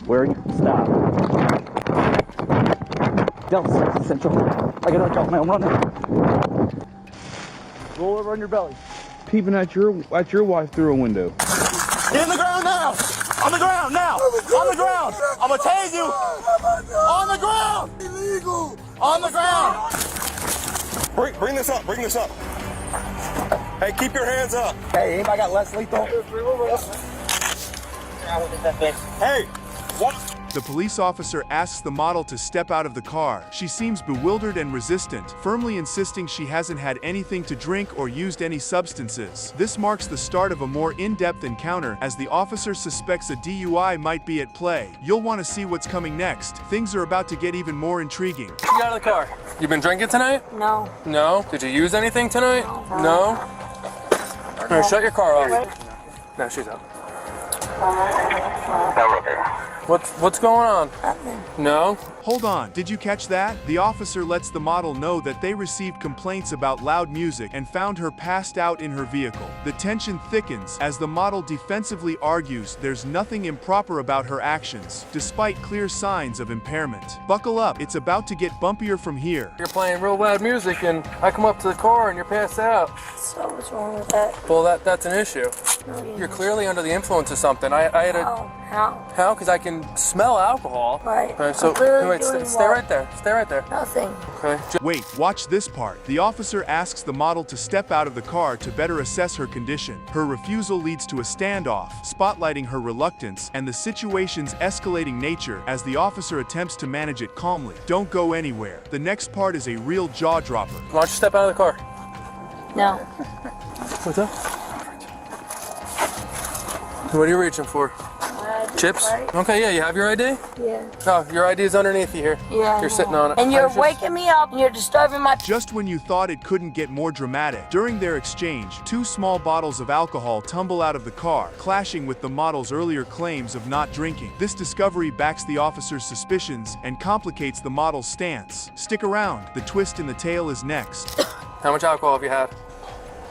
Where are you? Stop. Delta Central. I gotta jump, man. I'm running. Roll over on your belly. Peeping at your wife through a window. Get in the ground now! On the ground now! On the ground! I'm gonna tase you! On the ground! Illegal! On the ground! Bring this up, bring this up. Hey, keep your hands up. Hey, anybody got less lethal? Hey, what? The police officer asks the model to step out of the car. She seems bewildered and resistant, firmly insisting she hasn't had anything to drink or used any substances. This marks the start of a more in-depth encounter as the officer suspects a DUI might be at play. You'll want to see what's coming next. Things are about to get even more intriguing. Get out of the car. You been drinking tonight? No. No? Did you use anything tonight? No? All right, shut your car off. No, she's out. What's going on? Nothing. No? Hold on, did you catch that? The officer lets the model know that they received complaints about loud music and found her passed out in her vehicle. The tension thickens as the model defensively argues there's nothing improper about her actions, despite clear signs of impairment. Buckle up, it's about to get bumpier from here. You're playing real loud music and I come up to the car and you're passed out. So what's wrong with that? Well, that's an issue. You're clearly under the influence of something. I had a... How? Because I can smell alcohol. Right. All right, so wait, stay right there. Stay right there. Nothing. Okay. Wait, watch this part. The officer asks the model to step out of the car to better assess her condition. Her refusal leads to a standoff, spotlighting her reluctance and the situation's escalating nature as the officer attempts to manage it calmly. Don't go anywhere. The next part is a real jaw-dropper. Why don't you step out of the car? No. What's that? What are you reaching for? Chips? Right? Okay, yeah, you have your ID? Yeah. Oh, your ID is underneath you here. Yeah. You're sitting on it. And you're waking me up and you're disturbing my... Just when you thought it couldn't get more dramatic, during their exchange, 2 small bottles of alcohol tumble out of the car, clashing with the model's earlier claims of not drinking. This discovery backs the officer's suspicions and complicates the model's stance. Stick around, the twist in the tale is next. How much alcohol have you had?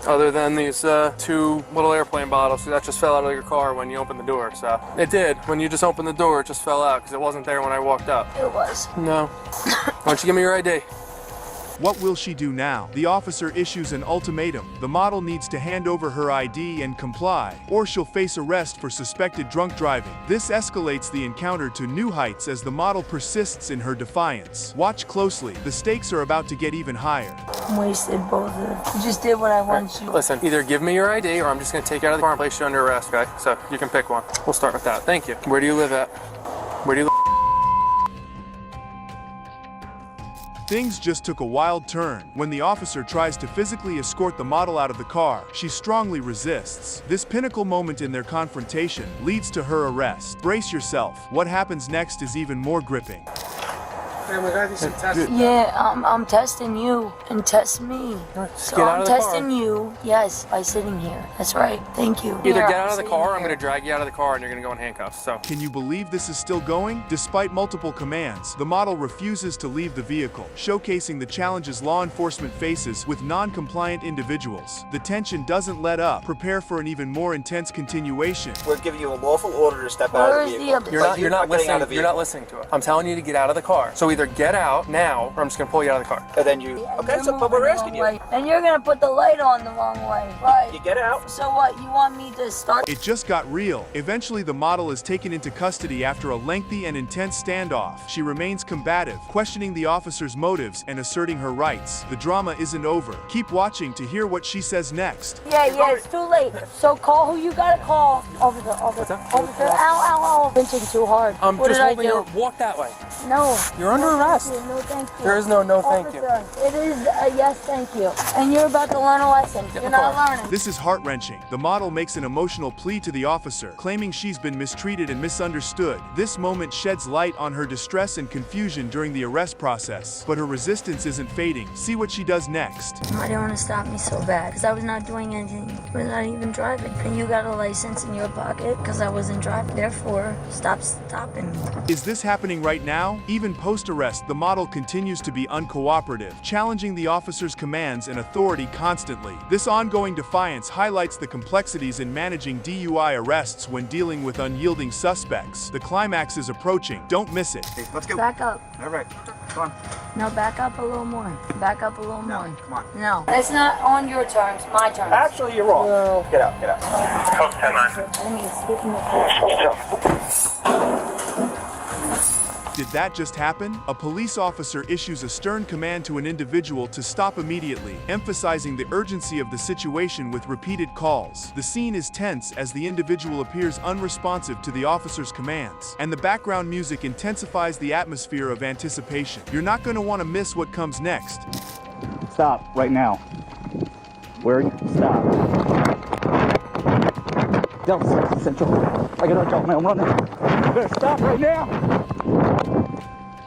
Other than these 2 little airplane bottles that just fell out of your car when you opened the door. So it did. When you just opened the door, it just fell out because it wasn't there when I walked up. It was. No. Why don't you give me your ID? What will she do now? The officer issues an ultimatum. The model needs to hand over her ID and comply, or she'll face arrest for suspected drunk driving. This escalates the encounter to new heights as the model persists in her defiance. Watch closely. The stakes are about to get even higher. I'm wasted, both of them. You just did what I wanted you. Listen, either give me your ID or I'm just going to take you out of the car and place you under arrest, okay? So you can pick one. We'll start with that. Thank you. Where do you live at? Where do you live? Things just took a wild turn. When the officer tries to physically escort the model out of the car, she strongly resists. This pinnacle moment in their confrontation leads to her arrest. Brace yourself. What happens next is even more gripping. Yeah, I'm testing you and test me. So get out I'm of the testing car. you, yes, by sitting here. That's right. Thank you. Either Here, get out I'm of the sitting car or I'm here. going to drag you out of the car and you're going to go in handcuffs. So Can you believe this is still going? Despite multiple commands, the model refuses to leave the vehicle, showcasing the challenges law enforcement faces with non-compliant individuals. The tension doesn't let up. Prepare for an even more intense continuation. We're giving you a lawful order to step out of Where's the the vehicle. other? you're not getting out listening. of the You're not listening to it. I'm telling you to get out of the car. So either get out now or I'm just going to pull you out of the car. And then you... Yeah, Okay, you're so but moving we're the asking wrong you. way. And you're gonna put the light on the wrong way, right? You get out. So what? You want me to start? It just got real. Eventually, the model is taken into custody after a lengthy and intense standoff. She remains combative, questioning the officer's motives and asserting her rights. The drama isn't over. Keep watching to hear what she says next. Yeah, it's too late. So call who you gotta call. Officer. Ow, ow. Pinching too hard. I'm What just did I holding do? your walk that way. No. You're under arrest. No, thank you. There is no thank you. Officer, it is a yes, thank you. And you're about to learn a lesson. Get You're in the not car. learning. This is heart-wrenching. The model makes an emotional plea to the officer, claiming she's been mistreated and misunderstood. This moment sheds light on her distress and confusion during the arrest process. But her resistance isn't fading. See what she does next. I didn't want to stop me so bad because I was not doing anything. I was not even driving. And you got a license in your pocket because I wasn't driving. Therefore, stop stopping me. Is this happening right now? No. Even post-arrest, the model continues to be uncooperative, challenging the officer's commands and authority constantly. This ongoing defiance highlights the complexities in managing DUI arrests when dealing with unyielding suspects. The climax is approaching. Don't miss it. Hey, let's go. Back up. All right. Come on. No, back up a little more. Back up a little more. Come on. No. It's not on your terms, my terms. Actually, you're wrong. No. Get out. Get out. I mean, speak in the Did that just happen? A police officer issues a stern command to an individual to stop immediately, emphasizing the urgency of the situation with repeated calls. The scene is tense as the individual appears unresponsive to the officer's commands, and the background music intensifies the atmosphere of anticipation. You're not going to want to miss what comes next. Stop right now. Where are you? Stop. Delta Central. I gotta jump, man. I'm running. You better stop right now.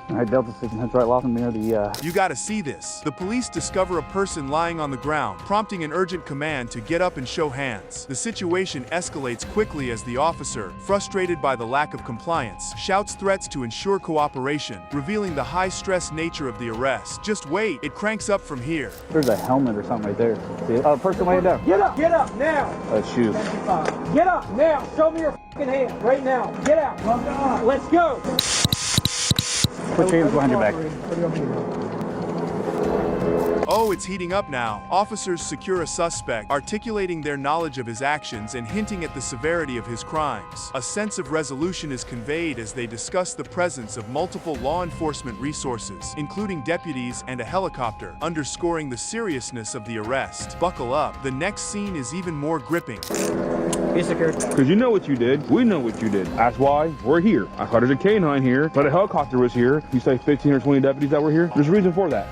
All right, Delta 6 heads right off near the, You gotta see this. The police discover a person lying on the ground, prompting an urgent command to get up and show hands. The situation escalates quickly as the officer, frustrated by the lack of compliance, shouts threats to ensure cooperation, revealing the high-stress nature of the arrest. Just wait, it cranks up from here. There's a helmet or something right there. See it? Oh, person laying down. Get up now. Shoes. Get up now. Show me your fucking hand right now. Get out. Let's go. Put your hands behind your back. Oh, it's heating up now. Officers secure a suspect, articulating their knowledge of his actions and hinting at the severity of his crimes. A sense of resolution is conveyed as they discuss the presence of multiple law enforcement resources, including deputies and a helicopter, underscoring the seriousness of the arrest. Buckle up. The next scene is even more gripping. Because you know what you did. We know what you did. That's why we're here. I thought there's a canine here, but a helicopter was here. You say 15 or 20 deputies that were here? There's a reason for that.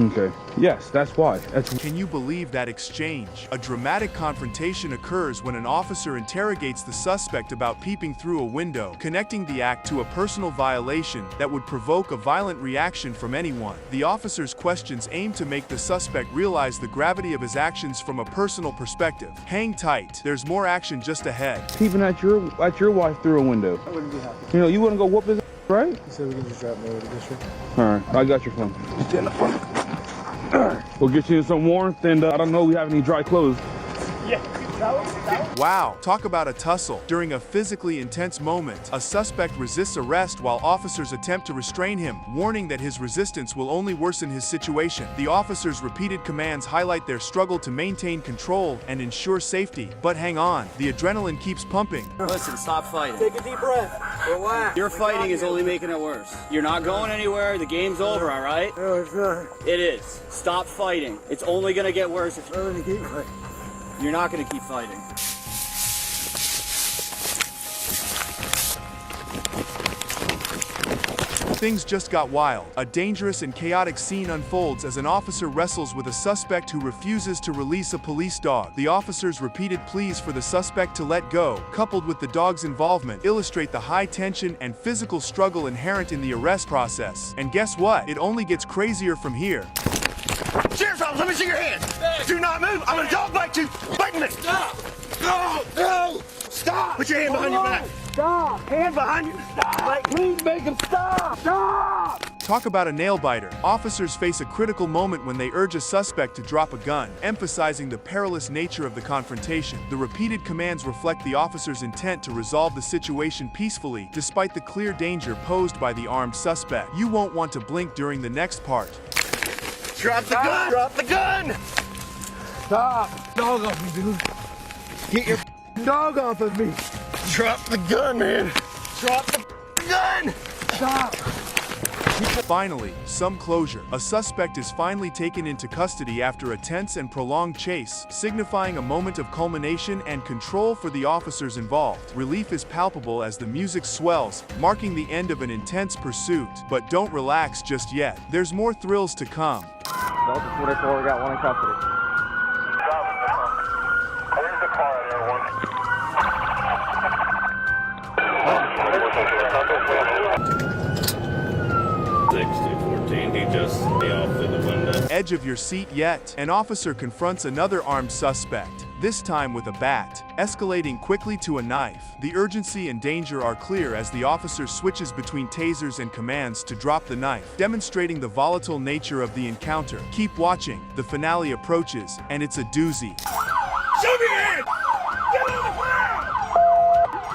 Okay. Yes, that's why. Can you believe that exchange? A dramatic confrontation occurs when an officer interrogates the suspect about peeping through a window, connecting the act to a personal violation that would provoke a violent reaction from anyone. The officer's questions aim to make the suspect realize the gravity of his actions from a personal perspective. Hang tight. There's more action just ahead. Peeping at your wife through a window. I wouldn't be happy. You know, you wouldn't go whoop his ass, right? He said we can just drop me over the district. All right, I got your phone. Stand up front. We'll get you in some warmth, and I don't know if we have any dry clothes. Wow, talk about a tussle. During a physically intense moment, a suspect resists arrest while officers attempt to restrain him, warning that his resistance will only worsen his situation. The officers' repeated commands highlight their struggle to maintain control and ensure safety. But hang on, the adrenaline keeps pumping. Listen, stop fighting. Take a deep breath. Relax. Your fighting is only making it worse. You're not going anywhere. The game's over, all right? No, it's not. It is. Stop fighting. It's only going to get worse if I'm gonna keep fighting. you're not going to keep fighting. Things just got wild. A dangerous and chaotic scene unfolds as an officer wrestles with a suspect who refuses to release a police dog. The officer's repeated pleas for the suspect to let go, coupled with the dog's involvement, illustrate the high tension and physical struggle inherent in the arrest process. And guess what? It only gets crazier from here. Sheriff's office, let me see your hands. Do not move. I'm gonna dog bite you. Bite me. Stop. No. Stop. Put your hand behind your back. Stop. Hand behind you. Stop. Please make him stop. Stop. Talk about a nail-biter. Officers face a critical moment when they urge a suspect to drop a gun, emphasizing the perilous nature of the confrontation. The repeated commands reflect the officer's intent to resolve the situation peacefully, despite the clear danger posed by the armed suspect. You won't want to blink during the next part. Drop the gun. Drop the gun. Stop. Dog off me, dude. Get your dog off of me. Drop the gun, man. Drop the gun. Stop. Finally, some closure. A suspect is finally taken into custody after a tense and prolonged chase, signifying a moment of culmination and control for the officers involved. Relief is palpable as the music swells, marking the end of an intense pursuit. But don't relax just yet. There's more thrills to come. Delta 44, we got one in custody. Where's the car at, everyone? He just stay off through the window. edge of your seat yet? An officer confronts another armed suspect, this time with a bat, escalating quickly to a knife. The urgency and danger are clear as the officer switches between tasers and commands to drop the knife, demonstrating the volatile nature of the encounter. Keep watching, the finale approaches, and it's a doozy. Show me your hand! Get on the ground!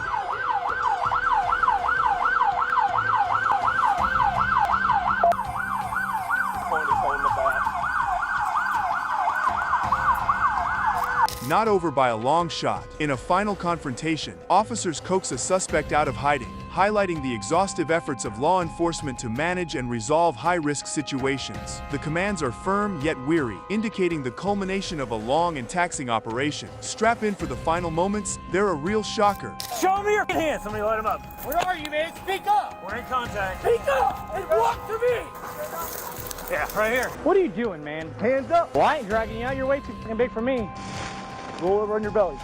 Not over by a long shot. In a final confrontation, officers coax a suspect out of hiding, highlighting the exhaustive efforts of law enforcement to manage and resolve high-risk situations. The commands are firm yet weary, indicating the culmination of a long and taxing operation. Strap in for the final moments, they're a real shocker. Show me your hand. Somebody light him up. Where are you, man? Speak up! We're in contact. Speak up and walk to me! Yeah, right here. What are you doing, man? Hands up. Well, I ain't dragging you out. You're way too fucking big for me. Roll over on your belly.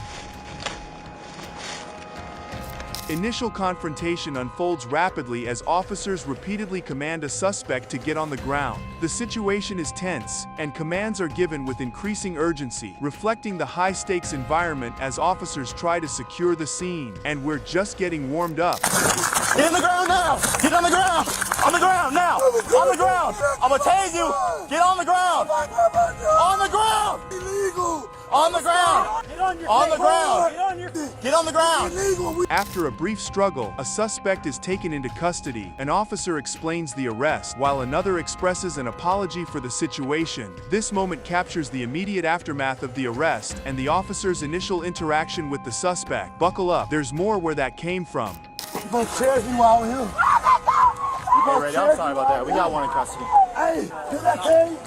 Initial confrontation unfolds rapidly as officers repeatedly command a suspect to get on the ground. The situation is tense, and commands are given with increasing urgency, reflecting the high-stakes environment as officers try to secure the scene. And we're just getting warmed up. Get on the ground now! Get on the ground! On the ground now! On the ground! I'm gonna tase you! Get on the ground! On the ground! Illegal! On the ground! Get on your On the feet. ground! Get on your feet. Get on the ground! Illegal! After a brief struggle, a suspect is taken into custody. An officer explains the arrest, while another expresses an apology for the situation. This moment captures the immediate aftermath of the arrest and the officer's initial interaction with the suspect. Buckle up, there's more where that came from. You gonna cherish me while I'm here? Hey, Ray, I'm sorry about that. We got one in custody. Hey, did I tell you?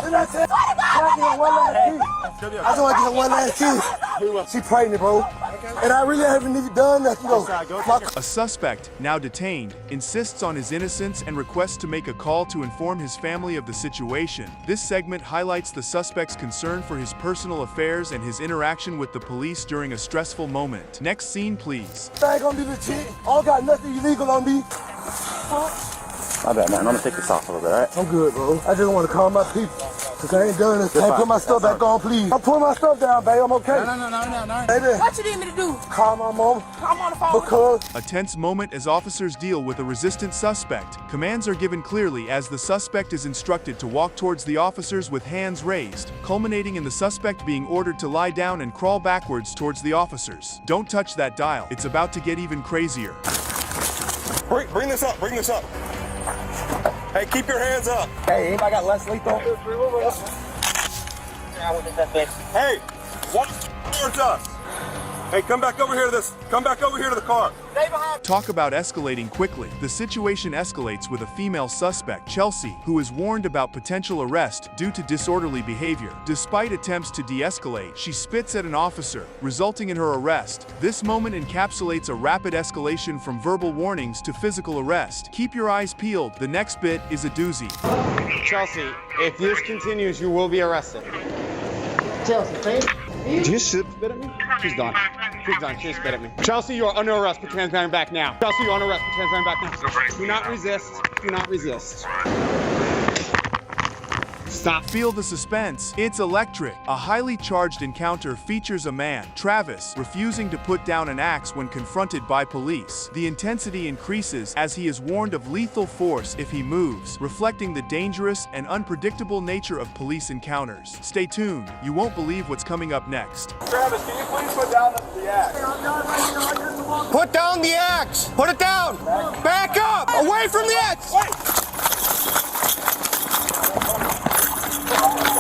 Did I tell you? I get one last kiss. I just want to get one last kiss. She pregnant, bro. And I really haven't even done nothing, though. A suspect, now detained, insists on his innocence and requests to make a call to inform his family of the situation. This segment highlights the suspect's concern for his personal affairs and his interaction with the police during a stressful moment. Next scene, please. I ain't gonna be legit. I don't got nothing illegal on me. My bad, man. I'm gonna take this off a little bit, alright? I'm good, bro. I just want to calm my people. Cause I ain't done this. Hey, put my stuff back on, please. I'm putting my stuff down, babe. I'm okay. No. Baby, What you need me to do? call my mom. I'm on the phone. Because A tense moment as officers deal with a resistant suspect. Commands are given clearly as the suspect is instructed to walk towards the officers with hands raised, culminating in the suspect being ordered to lie down and crawl backwards towards the officers. Don't touch that dial. It's about to get even crazier. Bring this up. Bring this up. Hey, keep your hands up. hey, anybody got less lethal? Hey, walk towards us. Hey, come back over here to this. Come back over here to the car. Talk about escalating quickly. The situation escalates with a female suspect, Chelsea, who is warned about potential arrest due to disorderly behavior. Despite attempts to de-escalate, she spits at an officer, resulting in her arrest. This moment encapsulates a rapid escalation from verbal warnings to physical arrest. Keep your eyes peeled. The next bit is a doozy. Chelsea, if this continues, you will be arrested. Chelsea, please. Did you spit at me? She's done. She's done. She spit at me. Chelsea, you are under arrest. Put your hands behind your back now. Chelsea, you're under arrest. Put your hands behind your back now. Do not resist. Do not resist. Stop. Feel the suspense. It's electric. A highly charged encounter features a man, Travis, refusing to put down an axe when confronted by police. The intensity increases as he is warned of lethal force if he moves, reflecting the dangerous and unpredictable nature of police encounters. Stay tuned. You won't believe what's coming up next. Travis, can you please put down the axe? Put down the axe. Put it down. Back up. Away from the axe.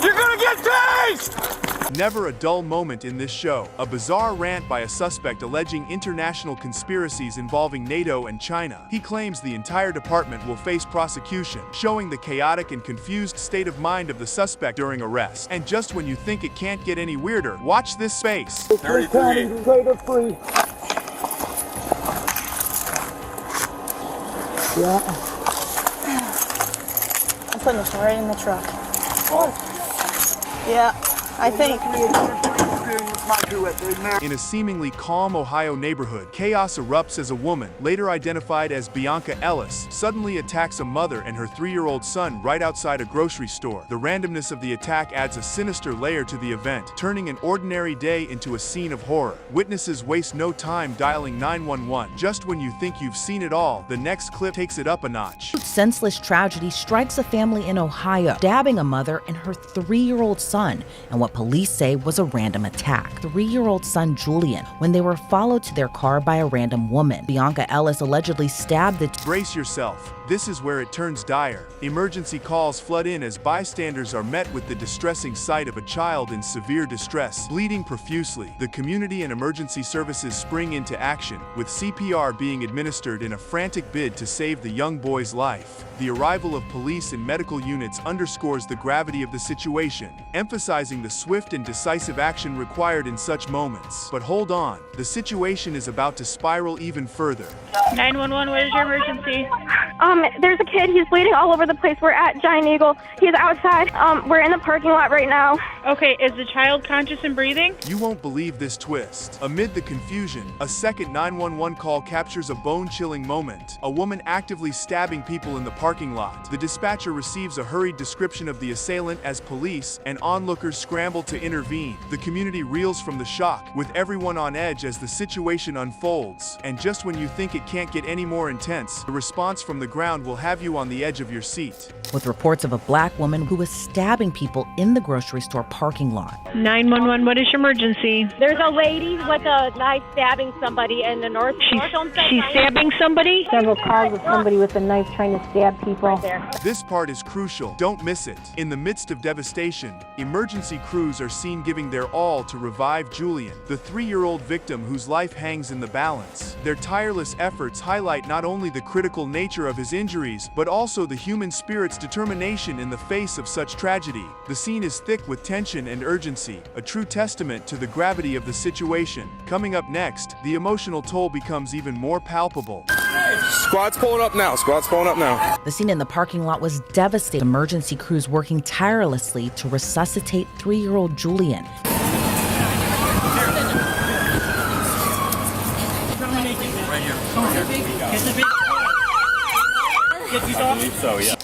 You're gonna get tased! Never a dull moment in this show. A bizarre rant by a suspect alleging international conspiracies involving NATO and China. He claims the entire department will face prosecution, showing the chaotic and confused state of mind of the suspect during arrest. And just when you think it can't get any weirder, watch this space. 33. Straight up free. Yeah. I'm putting this right in the truck. Yeah, I think. In a seemingly calm Ohio neighborhood, chaos erupts as a woman, later identified as Bianca Ellis, suddenly attacks a mother and her 3-year-old son right outside a grocery store. The randomness of the attack adds a sinister layer to the event, turning an ordinary day into a scene of horror. Witnesses waste no time dialing 911. Just when you think you've seen it all, the next clip takes it up a notch. Senseless tragedy strikes a family in Ohio, stabbing a mother and her 3-year-old son in what police say was a random attack. 3-year-old son Julian, when they were followed to their car by a random woman. Bianca Ellis allegedly stabbed the Brace yourself. This is where it turns dire. Emergency calls flood in as bystanders are met with the distressing sight of a child in severe distress, bleeding profusely. The community and emergency services spring into action, with CPR being administered in a frantic bid to save the young boy's life. The arrival of police and medical units underscores the gravity of the situation, emphasizing the swift and decisive action required in such moments. But hold on, the situation is about to spiral even further. 911, what is your emergency? There's a kid. He's bleeding all over the place. We're at Giant Eagle. He's outside. We're in the parking lot right now. Okay, is the child conscious and breathing? You won't believe this twist. Amid the confusion, a second 911 call captures a bone-chilling moment. A woman actively stabbing people in the parking lot. The dispatcher receives a hurried description of the assailant as police, and onlookers scramble to intervene. The community reels from the shock, with everyone on edge as the situation unfolds. And just when you think it can't get any more intense, the response from the ground will have you on the edge of your seat. with reports of a black woman who was stabbing people in the grocery store parking lot. 911, what is your emergency? There's a lady with a knife stabbing somebody in the north. She's stabbing somebody? Several cars with somebody with a knife trying to stab people. Right there. This part is crucial. Don't miss it. In the midst of devastation, emergency crews are seen giving their all to revive Julian, the 3-year-old victim whose life hangs in the balance. Their tireless efforts highlight not only the critical nature of his injuries, but also the human spirit's determination in the face of such tragedy. The scene is thick with tension and urgency, a true testament to the gravity of the situation. Coming up next, the emotional toll becomes even more palpable. Squad's pulling up now. Squad's pulling up now. The scene in the parking lot was devastating. Emergency crews working tirelessly to resuscitate 3-year-old Julian.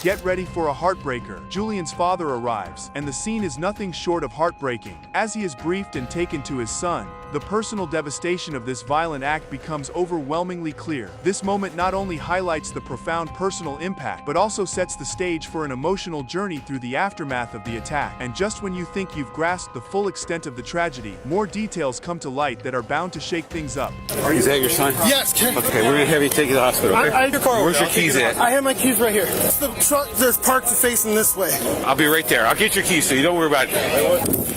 Get ready for a heartbreaker. Julian's father arrives, and the scene is nothing short of heartbreaking. As he is briefed and taken to his son, the personal devastation of this violent act becomes overwhelmingly clear. This moment not only highlights the profound personal impact, but also sets the stage for an emotional journey through the aftermath of the attack. And just when you think you've grasped the full extent of the tragedy, more details come to light that are bound to shake things up. Is that your son? Yes, Ken. Okay, we're gonna have you take you to the hospital. Okay? Where's your keys at? I have my keys right here. The truck that's parked facing this way. I'll be right there. I'll get your keys so you don't worry about it.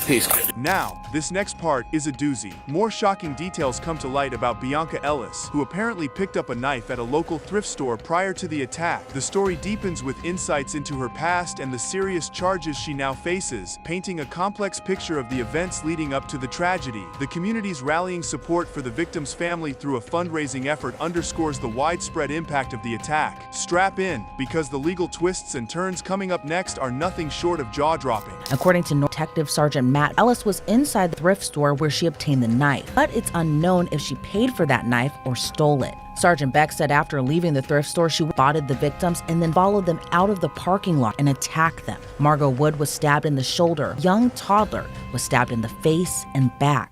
Peace. Now, this next part is a doozy. More shocking details come to light about Bianca Ellis, who apparently picked up a knife at a local thrift store prior to the attack. The story deepens with insights into her past and the serious charges she now faces, painting a complex picture of the events leading up to the tragedy. The community's rallying support for the victim's family through a fundraising effort underscores the widespread impact of the attack. Strap in, because the legal twists and turns coming up next are nothing short of jaw-dropping. According to Detective Sergeant Matt, Ellis was inside the thrift store where she obtained the knife, but it's unknown if she paid for that knife or stole it. Sergeant Beck said after leaving the thrift store, she spotted the victims and then followed them out of the parking lot and attacked them. Margot Wood was stabbed in the shoulder. Young toddler was stabbed in the face and back.